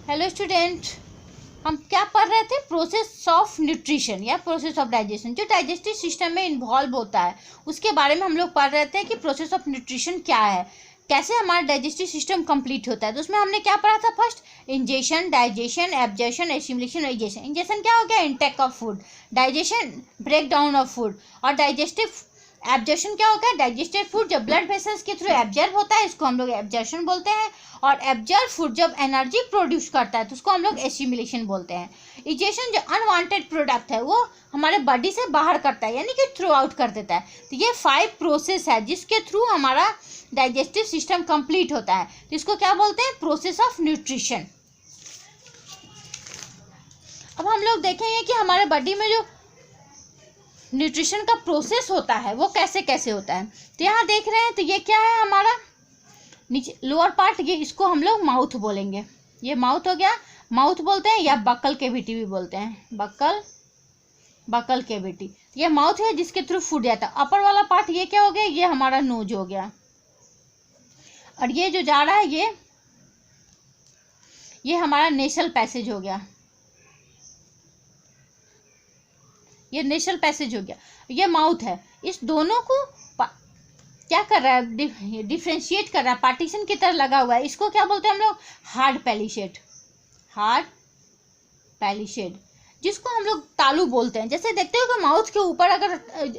Hello student, हम क्या पढ़ रहे थे? प्रोसेस ऑफ न्यूट्रिशन या प्रोसेस ऑफ डाइजेशन, जो डाइजेस्टिव सिस्टम में इन्वॉल्व होता है उसके बारे में हम लोग पढ़ रहे थे कि प्रोसेस ऑफ न्यूट्रिशन क्या है, कैसे हमारा डाइजेस्टिव सिस्टम कंप्लीट होता है। तो उसमें हमने क्या पढ़ा था? First ingestion, digestion, absorption, assimilation, digestion. Ingestion क्या हो गया? Intake of food. Digestion break down of food. और डाइजेस्टिव एब्जॉर्प्शन क्या होगा? डाइजेस्टेड फूड जब ब्लड वेसल्स के थ्रू एब्जॉर्ब होता है इसको हम लोग एब्जॉर्प्शन बोलते हैं। और एब्जॉर्ब फूड जब एनर्जी प्रोड्यूस करता है तो उसको हम लोग एसिमिलेशन बोलते हैं। इजेशन जो अनवांटेड प्रोडक्ट है वो हमारे बॉडी से बाहर करता है, यानी कि थ्रू आउट कर देता है। तो ये 5 प्रोसेस है जिसके थ्रू हमारा डाइजेस्टिव सिस्टम कंप्लीट होता है। तो इसको क्या बोलते हैं? Process of nutrition. अब हम लोग देखेंगे कि हमारे बॉडी में जो न्यूट्रिशन का प्रोसेस होता है वो कैसे कैसे होता है। तो यहाँ देख रहे हैं, तो ये क्या है हमारा नीचे लोअर पार्ट, ये इसको हम लोग माउथ बोलेंगे। ये माउथ हो गया, माउथ बोलते हैं या बक्कल कैविटी भी बोलते हैं, बक्कल कैविटी। ये माउथ है जिसके थ्रू फूड जाता है। अपर वाला पार्ट ये क्या हो गया? ये हमारा नोज हो गया। और ये जो जा रहा है ये हमारा नेशल पैसेज हो गया। ये नेशल पैसेज हो गया, ये माउथ है। इस दोनों को क्या कर रहा है? डिफ्रेंशिएट कर रहा है, पार्टीशन की तरह लगा हुआ है। इसको क्या बोलते हैं हम लोग? हार्ड पैलिशेड। हार्ड पैलिशेड जिसको हम लोग तालू बोलते हैं। जैसे देखते हो कि माउथ के ऊपर अगर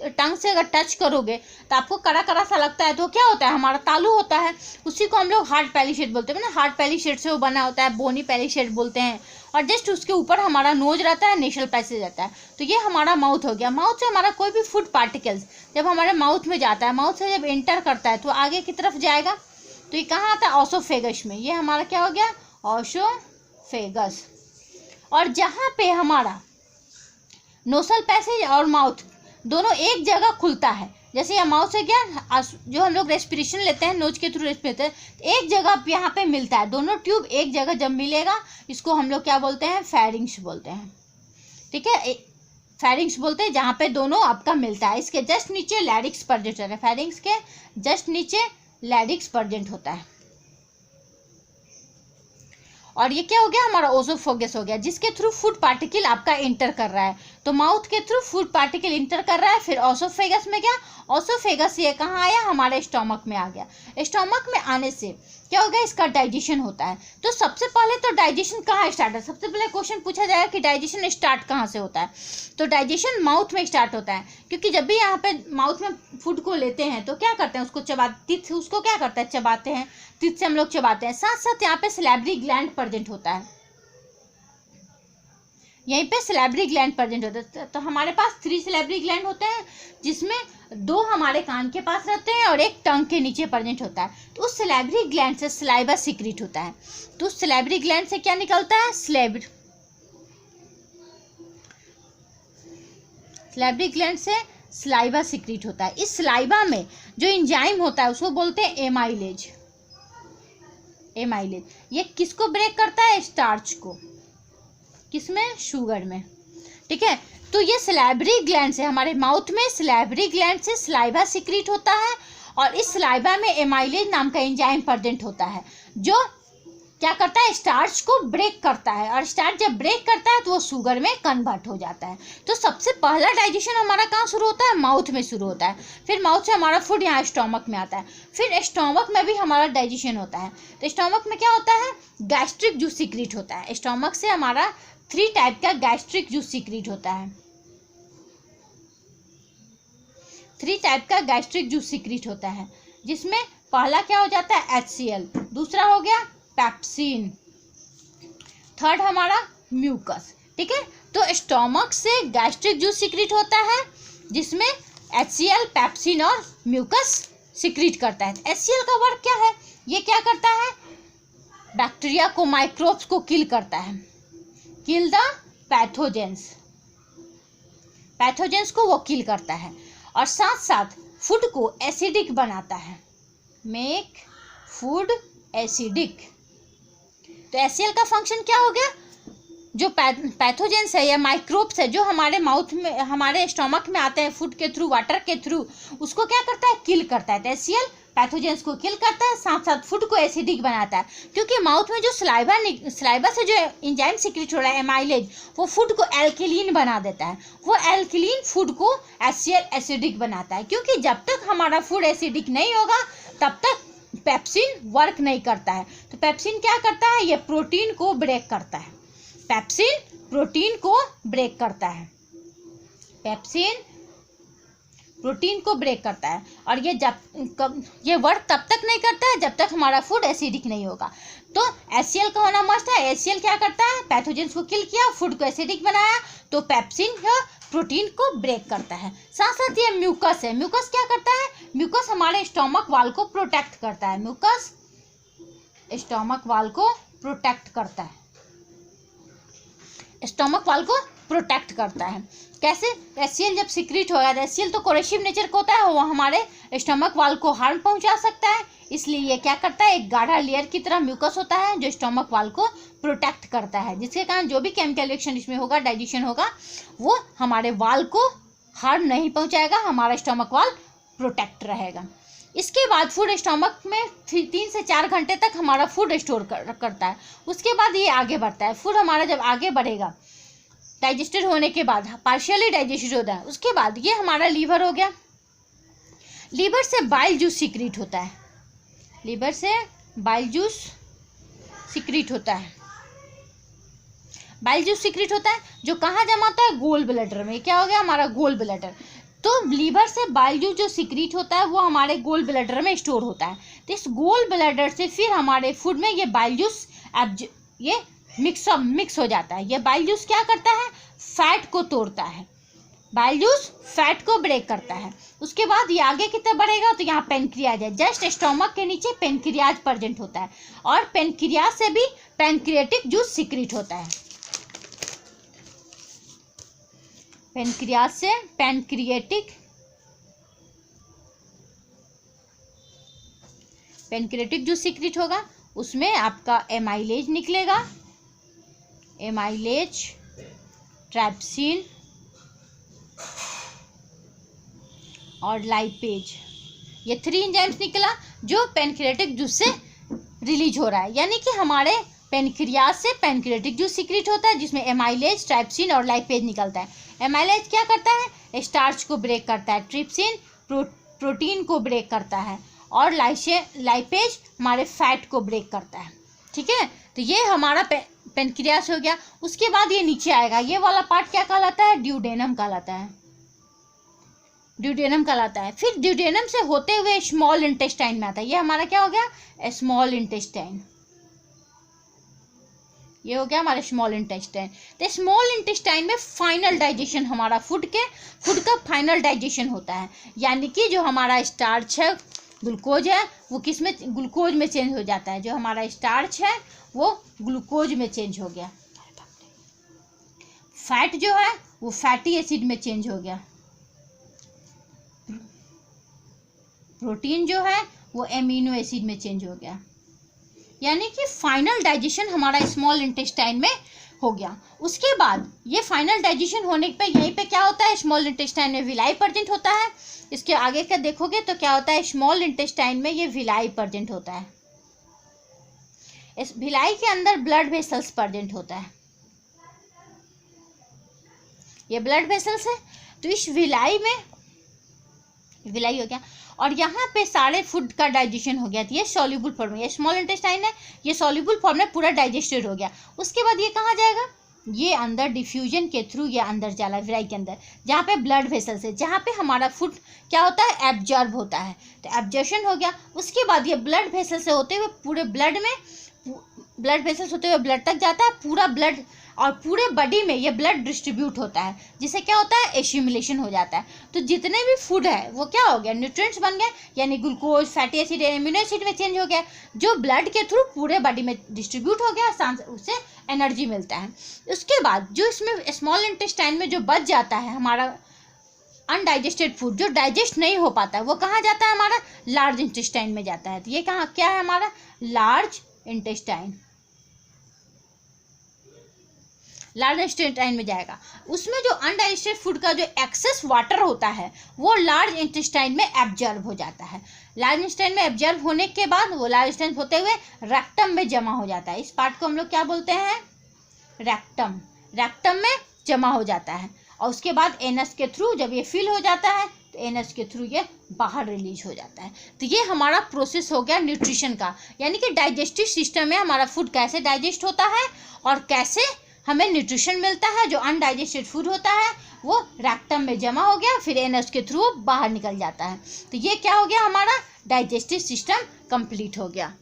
टंग से अगर टच करोगे तो आपको कड़ा कड़ा सा लगता है, तो क्या होता है? हमारा तालू होता है। उसी को हम लोग हार्ड पैलिशेड बोलते हैं ना। हार्ड पैलिशेड से वो बना होता है, बोनी पैलिशेड बोलते हैं। और जस्ट उसके ऊपर हमारा नोज रहता है, नेशल पैसेज रहता है। तो ये हमारा माउथ हो गया। माउथ से हमारा कोई भी फूड पार्टिकल्स जब हमारे माउथ में जाता है, माउथ से जब एंटर करता है तो आगे की तरफ जाएगा। तो ये कहाँ आता है? ऑसोफेगस में। ये हमारा क्या हो गया? ऑसोफेगस। और जहाँ पे हमारा नोसल पैसेज और माउथ दोनों एक जगह खुलता है, जैसे यहाँ माउथ से क्या जो हम लोग रेस्पिरेशन लेते हैं नोज के थ्रू रेस्पिरेट लेते हैं, एक जगह यहाँ पे मिलता है। दोनों ट्यूब एक जगह जब मिलेगा इसको हम लोग क्या बोलते हैं? फेरिंग्स बोलते हैं। ठीक है, फेरिंग्स बोलते हैं जहाँ पे दोनों आपका मिलता है। इसके जस्ट नीचे लैरिक्स प्रेजेंट होता है। फेरिंग्स के जस्ट नीचे लैरिक्स प्रेजेंट होता है। और ये क्या हो गया? हमारा ओसोफेगस हो गया, जिसके थ्रू फूड पार्टिकल आपका इंटर कर रहा है। तो माउथ के थ्रू फूड पार्टिकल इंटर कर रहा है। फिर ओसोफेगस में क्या? ओसोफेगस ये कहाँ आया? हमारे स्टोमक में आ गया। स्टोमक में आने से क्या होगा? इसका डाइजेशन होता है। तो सबसे पहले तो डाइजेशन कहाँ स्टार्ट है? सबसे पहले क्वेश्चन पूछा जाएगा कि डाइजेशन स्टार्ट कहाँ से होता है। तो डाइजेशन माउथ में स्टार्ट होता है, क्योंकि जब भी यहाँ पे माउथ में फूड को लेते हैं तो क्या करते हैं? उसको उसको क्या करते हैं? चबाते हैं। टीथ से हम लोग चबाते हैं। साथ साथ यहाँ पे सैलिवरी ग्लैंड प्रेजेंट होता है। यहीं पे सैलिवरी ग्लैंड प्रेजेंट होता है। तो हमारे पास 3 सैलिवरी ग्लैंड होते हैं, जिसमें 2 हमारे कान के पास रहते हैं और एक टंग के नीचे प्रेजेंट होता है। तो उस सैलिवरी ग्लैंड से सलाइवा सीक्रेट होता है। तो उस सैलिवरी ग्लैंड से क्या निकलता है? सैलिवरी ग्लैंड से सलाइवा सीक्रेट होता है। इस सलाइवा में जो एंजाइम होता है उसको बोलते हैं एमाइलेज। एमाइलेज ये किसको ब्रेक करता है? स्टार्च को। किसमें? शुगर में। ठीक है, तो ये सलाइवरी ग्लैंड से हमारे माउथ में सलाइवरी ग्लैंड से सलाइवा सीक्रेट होता है। और इस सलाइवा में एमाइलेज नाम का एंजाइम प्रेजेंट होता है, जो क्या करता है? स्टार्च को ब्रेक करता है। और स्टार्च जब ब्रेक करता है तो वो शुगर में कन्वर्ट हो जाता है। तो सबसे पहला डाइजेशन हमारा कहाँ शुरू होता है? माउथ में शुरू होता है। फिर माउथ से हमारा फूड यहाँ स्टोमक में आता है। फिर स्टोमक में भी हमारा डाइजेशन होता है। तो स्टोमक में क्या होता है? गैस्ट्रिक जूस सीक्रेट होता है। स्टोमक से हमारा 3 टाइप का गैस्ट्रिक जूस सीक्रेट होता है। 3 टाइप का गैस्ट्रिक जूस सीक्रेट होता है, जिसमें पहला क्या हो जाता है? HCl। दूसरा हो गया पेप्सिन। थर्ड हमारा म्यूकस। ठीक है, तो स्टोमक से गैस्ट्रिक जूस सीक्रेट होता है, जिसमें HCl, पेप्सिन और म्यूकस सीक्रेट करता है। HCl का वर्क क्या है? ये क्या करता है? बैक्टीरिया को, माइक्रोब्स को किल करता है। Kill the pathogens. पैथोजेंस को वो किल करता है। और साथ साथ फूड को एसिडिक बनाता है। Make food acidic. तो HCl का फंक्शन क्या हो गया? जो पैथोजेंस है या माइक्रोब्स है जो हमारे माउथ में, हमारे स्टोमक में आते हैं फूड के थ्रू, वाटर के थ्रू, उसको क्या करता है? किल करता है। तो HCl पैथोजेंस को किल करता है, साथ साथ फूड को एसिडिक बनाता है, क्योंकि माउथ में जो सलाइवा से जो एंजाइम सीक्रेट हो रहा है एमाइलेज, वो फूड को एल्कलीन बना देता है। वो एल्कलीन फूड को एसिडिक बनाता है, क्योंकि जब तक हमारा फूड एसिडिक नहीं होगा तब तक पेप्सिन वर्क नहीं करता है। तो पेप्सिन क्या करता है, ये प्रोटीन को ब्रेक करता है। पेप्सिन प्रोटीन को ब्रेक करता है, पेप्सिन प्रोटीन को ब्रेक करता है। और ये वर्क तब तक नहीं करता है जब तक हमारा फूड एसिडिक नहीं होगा। तो HCl का होना मस्ट है। HCl क्या करता है, पैथोजेंस को किल किया, फूड को एसिडिक बनाया, तो पेप्सिन प्रोटीन को ब्रेक करता है। साथ साथ ये म्यूकस है। म्यूकस क्या करता है, म्यूकस हमारे स्टोमक वाल को प्रोटेक्ट करता है। म्यूकस स्टोमक वाल को प्रोटेक्ट करता है, स्टोमक वाल को प्रोटेक्ट करता है। कैसे, HCl जब सीक्रेट होगा, HCl तो कोरेसिव नेचर का होता है, वो हमारे स्टोमक वाल को हार्म पहुंचा सकता है, इसलिए ये क्या करता है, एक गाढ़ा लेयर की तरह म्यूकस होता है जो स्टोमक वाल को प्रोटेक्ट करता है, जिसके कारण जो भी केमिकल रिएक्शन इसमें होगा, डाइजेशन होगा, वो हमारे वाल को हार्म नहीं पहुंचाएगा, हमारा स्टोमक वाल प्रोटेक्ट रहेगा। इसके बाद फूड स्टोमक में 3 से 4 घंटे तक हमारा फूड स्टोर करता है। उसके बाद ये आगे बढ़ता है। फूड हमारा जब आगे बढ़ेगा, डाइजेस्टेड होने के बाद, पार्शियली डाइजेस्टेड होता है, उसके बाद ये हमारा लीवर हो गया। लीवर से बाइल जूस सीक्रेट होता है, लीवर से बाइल जूस सीक्रेट होता है। बाइल जूस सीक्रेट होता है जो कहाँ जमा होता है, गोल ब्लैडर में। क्या हो गया, हमारा गोल ब्लैडर। तो लीवर से बाइल जूस जो सीक्रेट होता है वो हमारे गोल ब्लैडर में स्टोर होता है। तो इस गोल ब्लैडर से फिर हमारे फूड में ये बाइल जूस ये मिक्स हो जाता है। ये बाइल जूस क्या करता है, फैट को तोड़ता है। बाइल जूस फैट को ब्रेक करता है। उसके बाद ये आगे की तरफ बढ़ेगा तो यहाँ पेनक्रियाज है। जस्ट स्टोमक के नीचे पेनक्रियाज प्रेजेंट होता है, और पेनक्रियाज से भी पेनक्रियाटिक जूस सीक्रेट होता है। पेनक्रियाज से पेनक्रियाटिक जूस सीक्रेट होगा, उसमें आपका एमाइलेज निकलेगा, एमाइलेज, ट्राइप्सिन और लाइपेज। ये 3 एंजाइम्स निकला जो पेनक्रियाटिक जूस से रिलीज हो रहा है। यानी कि हमारे पेनक्रियाज से पेनक्रियाटिक जूस सीक्रेट होता है, जिसमें एमाइलेज, ट्राइप्सिन और लाइपेज निकलता है। एमाइलेज क्या करता है, स्टार्च को ब्रेक करता है। ट्रिप्सिन प्रोटीन को ब्रेक करता है, और लाइपेज हमारे फैट को ब्रेक करता है। ठीक है, तो ये हमारा पेनक्रियास हो गया। उसके बाद ये नीचे आएगा, ये वाला पार्ट क्या कहलाता है, ड्यूडेनम कहलाता है, ड्यूडेनम कहलाता है। फिर ड्यूडेनम से होते हुए स्मॉल इंटेस्टाइन में आता है। ये हमारा क्या हो गया, स्मॉल इंटेस्टाइन। ये हो गया हमारे स्मॉल इंटेस्टाइन। तो स्मॉल इंटेस्टाइन में फाइनल डाइजेशन, हमारा फूड का फाइनल डाइजेशन होता है। यानी कि जो हमारा स्टार्च है, ग्लूकोज है, वो किस में, ग्लूकोज में चेंज हो जाता है। जो हमारा स्टार्च है वो ग्लूकोज में चेंज हो गया। फैट जो है वो फैटी एसिड में चेंज हो गया। प्रोटीन जो है वो एमिनो एसिड में चेंज हो गया। यानी कि फाइनल डाइजेशन हमारा स्मॉल इंटेस्टाइन में हो गया। उसके बाद ये फाइनल डाइजेशन होने पे यहीं पे क्या होता है, स्मॉल इंटेस्टाइन में विलाई प्रेजेंट होता है। इसके आगे का देखोगे तो क्या होता है, स्मॉल इंटेस्टाइन में ये विलाई प्रेजेंट होता है। इस विलाई के अंदर ब्लड वेसल्स प्रेजेंट होता है। ये ब्लड वेसल्स है। तो इस विलाई में विलाई हो गया, और यहाँ पे सारे फूड का डाइजेशन हो गया। तो ये सॉल्युबल फॉर्म में, ये स्मॉल इंटेस्टाइन है, ये सॉल्युबल फॉर्म में पूरा डाइजेस्टेड हो गया। उसके बाद ये कहाँ जाएगा, ये अंदर डिफ्यूजन के थ्रू ये अंदर जाला विलाई के अंदर, जहाँ पे ब्लड वेसल्स है, जहाँ पे हमारा फूड क्या होता है, एब्जॉर्ब होता है। तो एब्जॉर्प्शन हो गया। उसके बाद ये ब्लड वेसल से होते हुए पूरे ब्लड में, ब्लड वेसल्स होते हुए ब्लड तक जाता है, पूरा ब्लड, और पूरे बॉडी में ये ब्लड डिस्ट्रीब्यूट होता है, जिससे क्या होता है, एस्यूमुलेशन हो जाता है। तो जितने भी फूड है वो क्या हो गया, न्यूट्रिएंट्स बन गए, यानी glucose, fatty acid, amino acid में चेंज हो गया, जो ब्लड के थ्रू पूरे बॉडी में डिस्ट्रीब्यूट हो गया, उससे एनर्जी मिलता है। उसके बाद जो इसमें स्मॉल इंटेस्टाइन में जो बच जाता है हमारा अनडाइजेस्टेड फूड, जो डाइजेस्ट नहीं हो पाता है, वो कहाँ जाता है, हमारा लार्ज इंटेस्टाइन में जाता है। तो ये कहाँ क्या है, हमारा लार्ज इंटेस्टाइन, लार्ज इंटेस्टाइन में जाएगा। उसमें जो अनडाइजेस्टेड फूड का जो एक्सेस वाटर होता है वो लार्ज इंटेस्टाइन में एब्जॉर्ब हो जाता है। लार्ज इंटेस्टाइन में एब्जॉर्ब होने के बाद वो लार्ज इंटेस्टाइन होते हुए रेक्टम में जमा हो जाता है। इस पार्ट को हम लोग क्या बोलते हैं? रेक्टम। रेक्टम में जमा हो जाता है और उसके बाद एनस के थ्रू जब ये फिल हो जाता है तो एनस के थ्रू ये बाहर रिलीज हो जाता है। तो ये हमारा प्रोसेस हो गया न्यूट्रिशन का, यानी कि डाइजेस्टिव सिस्टम में हमारा फूड कैसे डाइजेस्ट होता है और कैसे हमें न्यूट्रिशन मिलता है। जो अनडाइजेस्टेड फूड होता है वो रेक्टम में जमा हो गया, फिर एनस के थ्रू बाहर निकल जाता है। तो ये क्या हो गया? हमारा डाइजेस्टिव सिस्टम कंप्लीट हो गया।